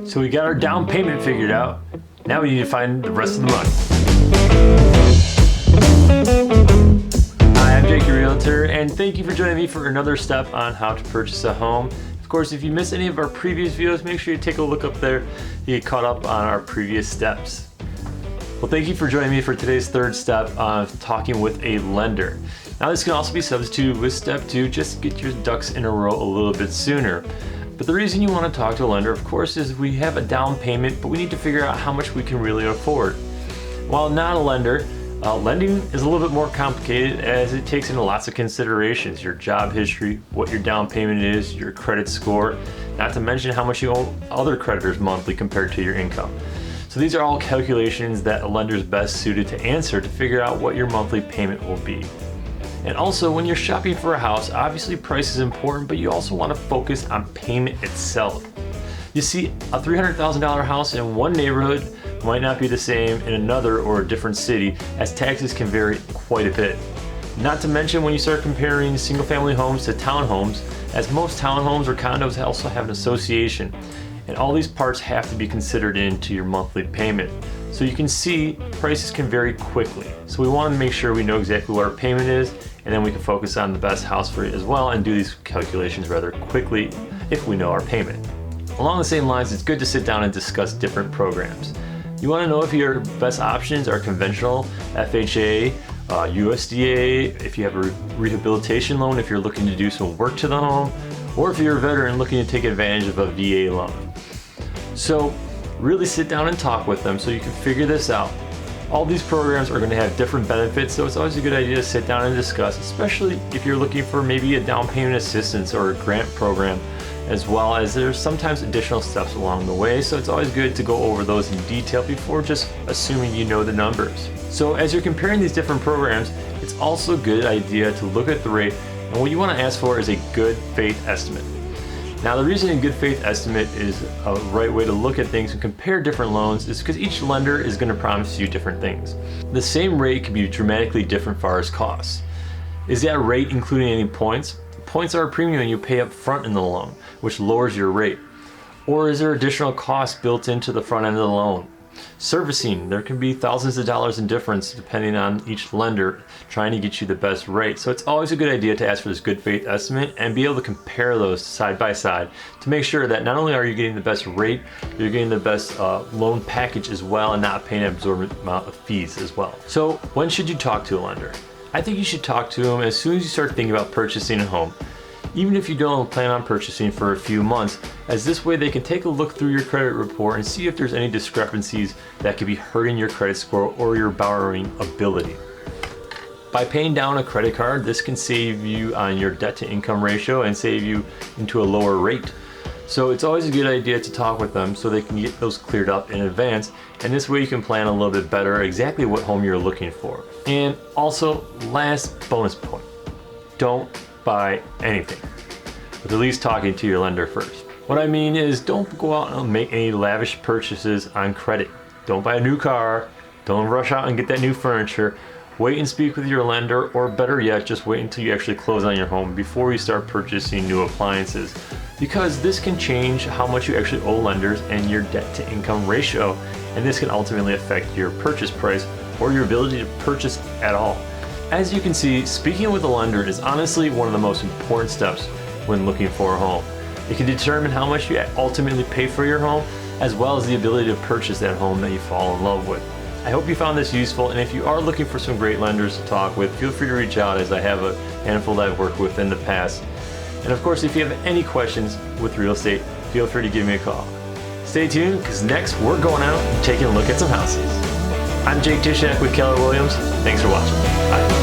So we got our down payment figured out. Now we need to find the rest of the money. Hi, I'm Jake, your Realtor, and thank you for joining me for another step on how to purchase a home. Of course, if you missed any of our previous videos, make sure you take a look up there to get caught up on our previous steps. Well, thank you for joining me for today's third step of talking with a lender. Now, this can also be substituted with step 2, just get your ducks in a row a little bit sooner. But the reason you want to talk to a lender, of course, is we have a down payment, but we need to figure out how much we can really afford. While not a lender, lending is a little bit more complicated as it takes into lots of considerations: your job history, what your down payment is, your credit score, not to mention how much you owe other creditors monthly compared to your income. So these are all calculations that a lender is best suited to answer to figure out what your monthly payment will be. And also, when you're shopping for a house, obviously price is important, but you also want to focus on payment itself. You see, a $300,000 house in one neighborhood might not be the same in another or a different city, as taxes can vary quite a bit. Not to mention when you start comparing single family homes to townhomes, as most townhomes or condos also have an association, and all these parts have to be considered into your monthly payment. So you can see prices can vary quickly. So we want to make sure we know exactly what our payment is, and then we can focus on the best house for you as well and do these calculations rather quickly if we know our payment. Along the same lines, it's good to sit down and discuss different programs. You want to know if your best options are conventional, FHA, USDA, if you have a rehabilitation loan, if you're looking to do some work to the home, or if you're a veteran looking to take advantage of a VA loan. So really sit down and talk with them so you can figure this out. All these programs are going to have different benefits, so it's always a good idea to sit down and discuss, especially if you're looking for maybe a down payment assistance or a grant program, as well as there's sometimes additional steps along the way, so it's always good to go over those in detail before just assuming you know the numbers. So as you're comparing these different programs, it's also a good idea to look at the rate, and what you want to ask for is a good faith estimate. Now, the reason a good faith estimate is a right way to look at things and compare different loans is because each lender is going to promise you different things. The same rate can be dramatically different as far as costs. Is that rate including any points? Points are a premium you pay up front in the loan, which lowers your rate. Or is there additional costs built into the front end of the loan? Servicing, there can be thousands of dollars in difference depending on each lender trying to get you the best rate. So it's always a good idea to ask for this good faith estimate and be able to compare those side by side to make sure that not only are you getting the best rate, you're getting the best loan package as well and not paying an absorbent amount of fees as well. So when should you talk to a lender? I think you should talk to them as soon as you start thinking about purchasing a home, even if you don't plan on purchasing for a few months, as this way they can take a look through your credit report and see if there's any discrepancies that could be hurting your credit score or your borrowing ability. By paying down a credit card, this can save you on your debt to income ratio and save you into a lower rate. So it's always a good idea to talk with them so they can get those cleared up in advance, and this way you can plan a little bit better exactly what home you're looking for. And also, last bonus point, don't buy anything with at least talking to your lender first. What I mean is, don't go out and make any lavish purchases on credit. Don't buy a new car, don't rush out and get that new furniture. Wait and speak with your lender, or better yet, just wait until you actually close on your home before you start purchasing new appliances, because this can change how much you actually owe lenders and your debt to income ratio, and this can ultimately affect your purchase price or your ability to purchase at all. As you can see, speaking with a lender is honestly one of the most important steps when looking for a home. It can determine how much you ultimately pay for your home, as well as the ability to purchase that home that you fall in love with. I hope you found this useful, and if you are looking for some great lenders to talk with, feel free to reach out, as I have a handful that I've worked with in the past. And of course, if you have any questions with real estate, feel free to give me a call. Stay tuned, because next we're going out and taking a look at some houses. I'm Jake Tysiak with Keller Williams. Thanks for watching. Bye.